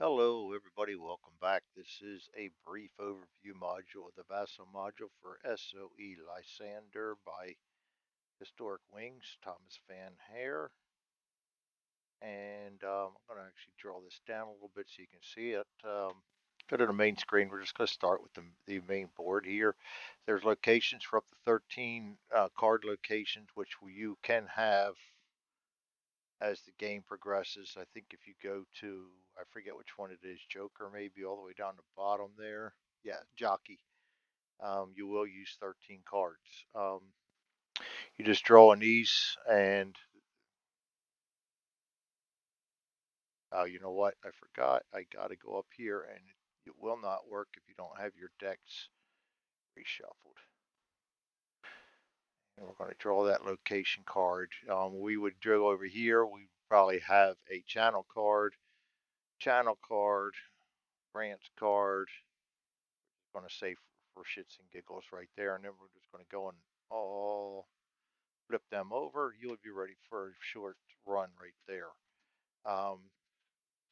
Hello, everybody. Welcome back. This is a brief overview module of the Vassal module for SOE Lysander by Historic Wings, Thomas Van Hare. And I'm going to actually draw this down a little bit so you can see it. Go to the main screen. We're just going to start with the main board here. There's locations for up to 13 card locations, which you can have as the game progresses. I think if you go to, I forget which one it is, Joker maybe all the way down the bottom there. Yeah, Jockey. You will use 13 cards. You just draw on these, and you know what? I forgot. I got to go up here, and it will not work if you don't have your decks reshuffled. And we're going to draw that location card. We would draw over here. We probably have a channel card, branch card, going to say for shits and giggles right there, and then we're just going to go and all flip them over. You would be ready for a short run right there. Um,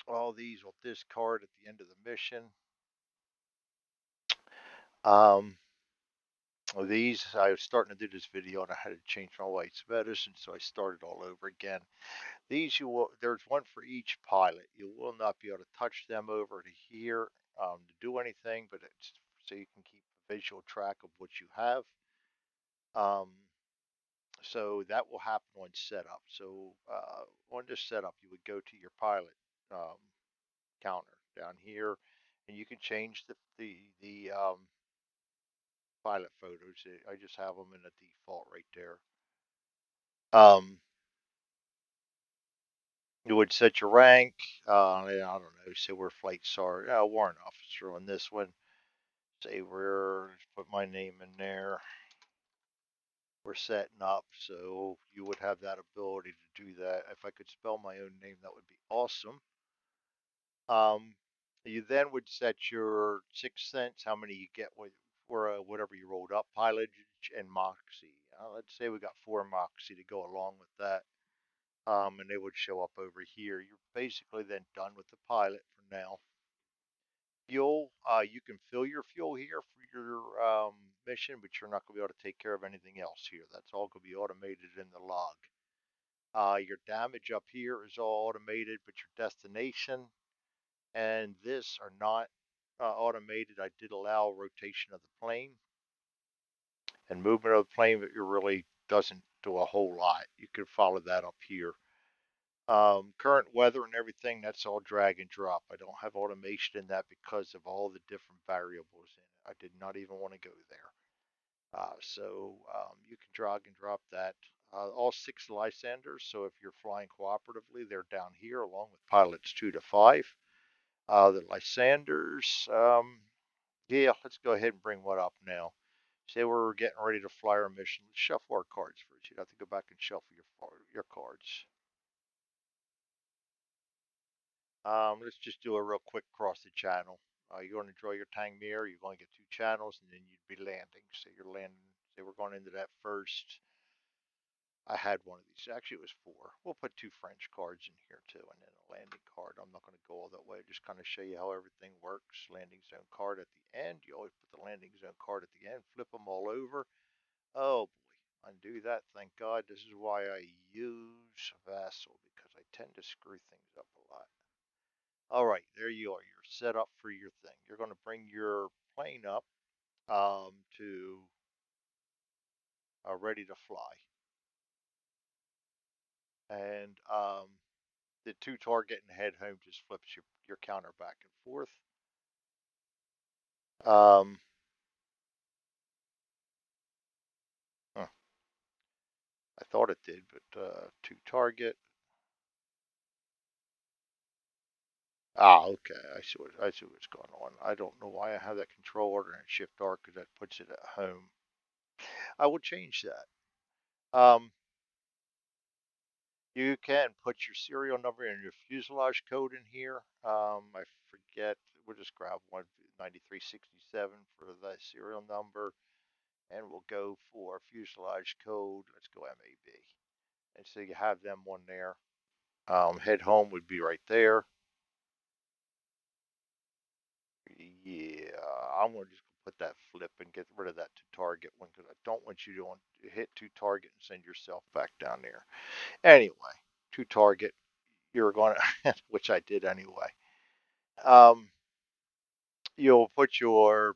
all these will discard at the end of the mission. Um, these, I was starting to do this video and I had to change my white's medicine, so I started all over again. These there's one for each pilot. You will not be able to touch them over to here to do anything, but it's so you can keep a visual track of what you have. Um, So that will happen on setup. So on this setup, you would go to your pilot um, counter down here, and you can change the pilot photos. I just have them in the default right there. You would set your rank. I don't know. Say we're flight sergeant, warrant officer on this one. Say we're put my name in there. We're setting up, so you would have that ability to do that. If I could spell my own name, that would be awesome. Um, you then would set your sixth sense, how many you get with for whatever you rolled up, pilotage and moxie. Let's say we got 4 moxie to go along with that, and they would show up over here. You're basically then done with the pilot for now. Fuel, you can fill your fuel here for your mission, but you're not going to be able to take care of anything else here. That's all going to be automated in the log. Your damage up here is all automated, but your destination and this are not automated. I did allow rotation of the plane and movement of the plane, but it really doesn't do a whole lot. You can follow that up here. Current weather and everything, that's all drag and drop. I don't have automation in that because of all the different variables in it. I did not even want to go there. So you can drag and drop that. All 6 Lysanders, so if you're flying cooperatively, they're down here along with pilots 2 to 5. The Lysanders, yeah, let's go ahead and bring one up now. Say we're getting ready to fly our mission. Let's shuffle our cards first. You'd have to go back and shuffle your cards. Let's just do a real quick cross the channel. You're going to draw your tang mirror. You're going to get 2 channels, and then you'd be landing. So you're landing. Say we're going into that first. I had one of these. Actually, it was 4. We'll put 2 French cards in here too, and then a landing card. I'm not going to go all that way. Just kind of show you how everything works. Landing zone card at the end. You always put the landing zone card at the end. Flip them all over. Oh boy, undo that. Thank God. This is why I use Vassal because I tend to screw things up a lot. All right, there you are. You're set up for your thing. You're going to bring your plane up to ready to fly, and the 2 target and head home just flips your counter back and forth. Um, huh, I thought it did, but 2 target. Okay. I see what's going on. I don't know why I have that control order and Shift R because that puts it at home. I will change that. You can put your serial number and your fuselage code in here. I forget. We'll just grab 19367 for the serial number, and we'll go for fuselage code. Let's go MAB. And so you have them one there. Head home would be right there. Yeah, I'm gonna just put that flip and get rid of that to target one because I don't want you to hit to target and send yourself back down there. Anyway, to target, you're going to, which I did anyway. Um, you'll put your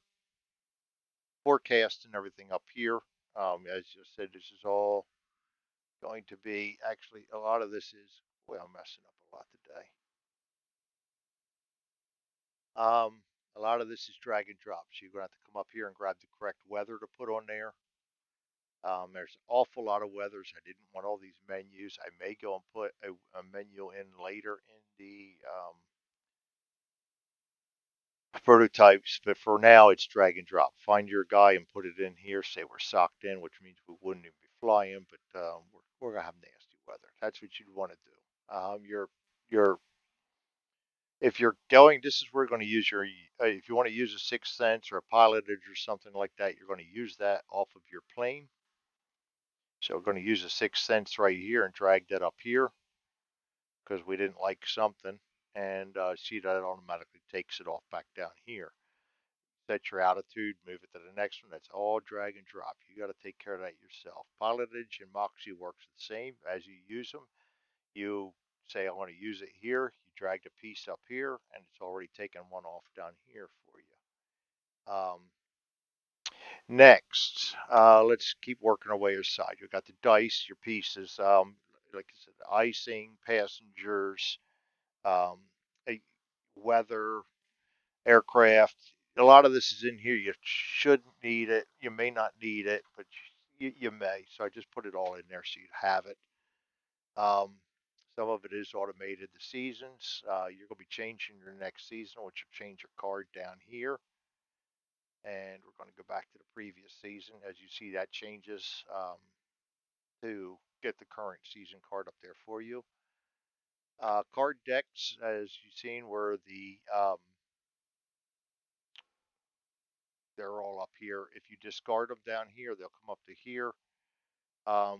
forecast and everything up here. As you said, this is all going to be actually a lot of this is, well, I'm messing up a lot today. A lot of this is drag and drop. So you're going to have to come up here and grab the correct weather to put on there. There's an awful lot of weathers. I didn't want all these menus. I may go and put a menu in later in the prototypes, but for now it's drag and drop. Find your guy and put it in here. Say we're socked in, which means we wouldn't even be flying, but we're gonna have nasty weather. That's what you'd want to do. Your if you're going, this is where you're going to use your. If you want to use a sixth sense or a pilotage or something like that, you're going to use that off of your plane. So we're going to use a sixth sense right here and drag that up here because we didn't like something, and see that it automatically takes it off back down here. Set your altitude, move it to the next one. That's all drag and drop. You got to take care of that yourself. Pilotage and Moxie works the same as you use them. You say, I want to use it here. You drag the piece up here, and it's already taken one off down here for you. Next, let's keep working our way aside. You got the dice, your pieces, like I said, icing, passengers, um, weather, aircraft. A lot of this is in here. You shouldn't need it. You may not need it, but you may. So I just put it all in there so you have it. Um, some of it is automated. The seasons, you're going to be changing your next season, which will change your card down here. And we're going to go back to the previous season. As you see, that changes to get the current season card up there for you. Card decks, as you've seen, were they're all up here. If you discard them down here, they'll come up to here.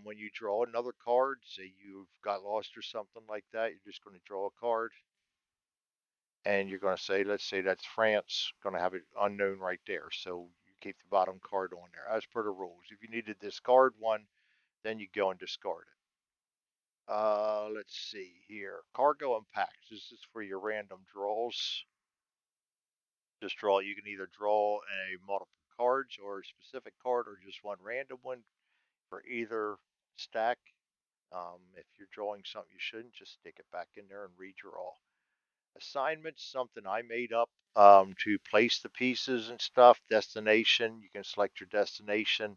When you draw another card, say you've got lost or something like that, you're just going to draw a card and you're going to say, let's say that's France, going to have it unknown right there. So you keep the bottom card on there as per the rules. If you need to discard one, then you go and discard it. Let's see here. Cargo and packs. This is for your random draws. Just draw. You can either draw a multiple cards or a specific card or just one random one for either stack. If you're drawing something you shouldn't, just stick it back in there and redraw. Assignments, something I made up to place the pieces and stuff. Destination, you can select your destination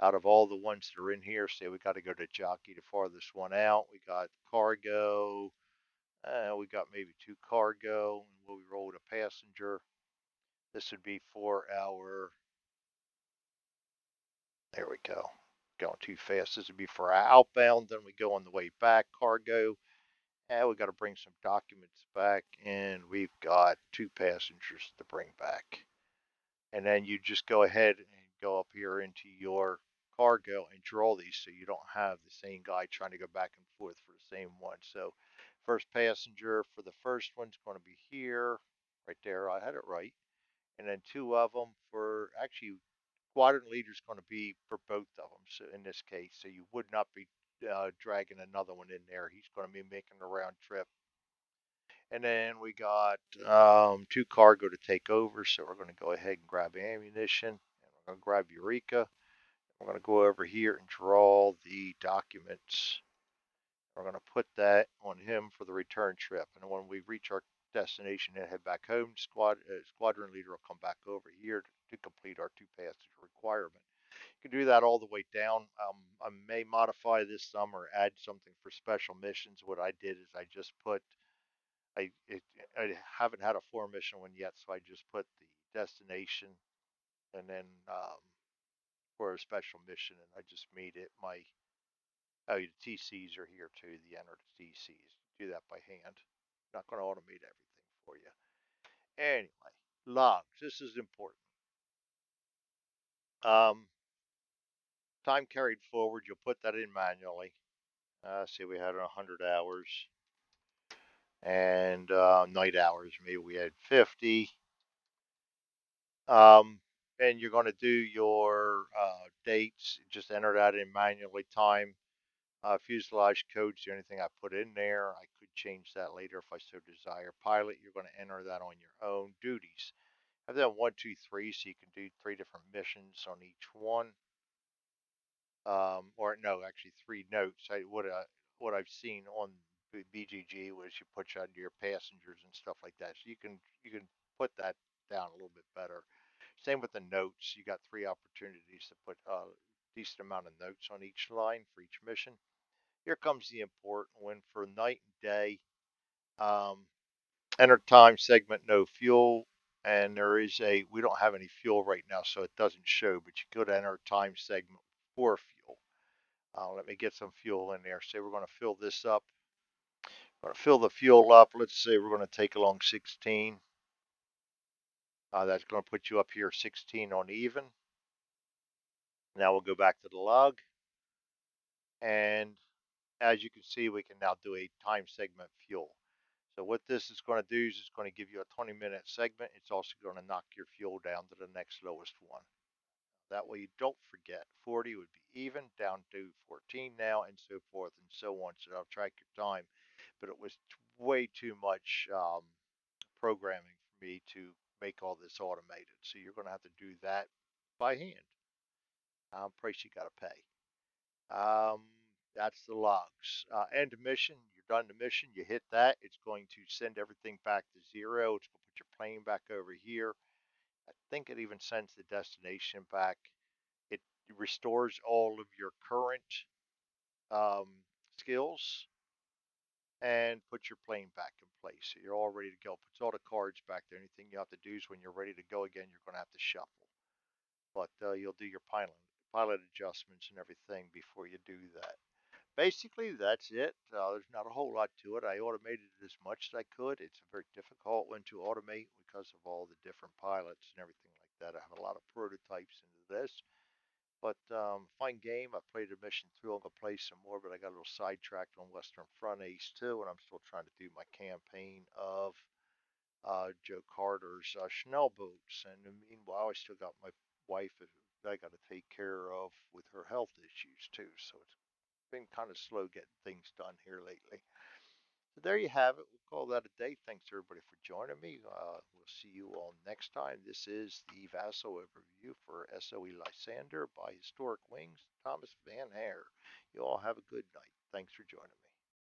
out of all the ones that are in here. Say we got to go to jockey, the farthest one out. We got cargo. We got maybe two cargo, and we'll roll with a passenger. This would be for our. There we go. Going too fast. This would be for our outbound. Then we go on the way back, cargo. And we got to bring some documents back, and we've got two passengers to bring back. And then you just go ahead and go up here into your cargo and draw these so you don't have the same guy trying to go back and forth for the same one. So first passenger for the first one's going to be here, right there. I had it right. And then two of them for actually squadron leader is going to be for both of them. So in this case, so you would not be dragging another one in there. He's going to be making a round trip. And then we got two cargo to take over. So we're going to go ahead and grab ammunition. And we're going to grab Eureka. We're going to go over here and draw the documents. We're going to put that on him for the return trip. And when we reach our destination and head back home, squadron leader will come back over here to complete our two passenger requirement. You can do that all the way down. I may modify this some or add something for special missions. What I did is I just put I it, I haven't had a four mission one yet, so I just put the destination and then for a special mission, and I just made it my the TCs are here too. The enter TCs. Do that by hand. Not going to automate everything for you. Anyway, logs. This is important. Um, time carried forward. You'll put that in manually. See, we had 100 hours, and night hours. Maybe we had 50. And you're going to do your dates. Just enter that in manually. Time, fuselage codes, the only thing I put in there. I could change that later if I so desire. Pilot, you're going to enter that on your own. Duties. I've done 1, 2, 3, so you can do 3 different missions on each one. Or no, actually 3 notes. What I've seen on BGG was you put on your passengers and stuff like that. So you can put that down a little bit better. Same with the notes. You got 3 opportunities to put a decent amount of notes on each line for each mission. Here comes the important one for night and day. Um, Enter time segment, no fuel. And there is we don't have any fuel right now, so it doesn't show, but you go to enter time segment for fuel. Let me get some fuel in there. Say we're going to fill this up. We're going to fill the fuel up. Let's say we're going to take along 16. That's going to put you up here 16 on even. Now we'll go back to the log. And as you can see, we can now do a time segment fuel. So what this is going to do is it's going to give you a 20-minute segment. It's also going to knock your fuel down to the next lowest one. That way you don't forget. 40 would be even, down to 14 now, and so forth and so on. So I'll track your time. But it was way too much programming for me to make all this automated. So you're going to have to do that by hand. Price you got to pay. Um, that's the logs. End mission. You're done the mission. You hit that. It's going to send everything back to 0. It's going to put your plane back over here. I think it even sends the destination back. It restores all of your current um, skills and puts your plane back in place. So you're all ready to go. Puts all the cards back there. Anything you have to do is when you're ready to go again, you're going to have to shuffle. But you'll do your pilot adjustments and everything before you do that. Basically, that's it. There's not a whole lot to it. I automated it as much as I could. It's a very difficult one to automate because of all the different pilots and everything like that. I have a lot of prototypes into this. But fine game. I played a mission through. I'm gonna play some more, but I got a little sidetracked on Western Front Ace 2, and I'm still trying to do my campaign of Joe Carter's Schnell boats. And meanwhile, I still got my wife that I got to take care of with her health issues too. So it's been kind of slow getting things done here lately. So there you have it. We'll call that a day. Thanks everybody for joining me. We'll see you all next time. This is the Vassal overview for SOE Lysander by Historic Wings, Thomas Van Hare. You all have a good night. Thanks for joining me.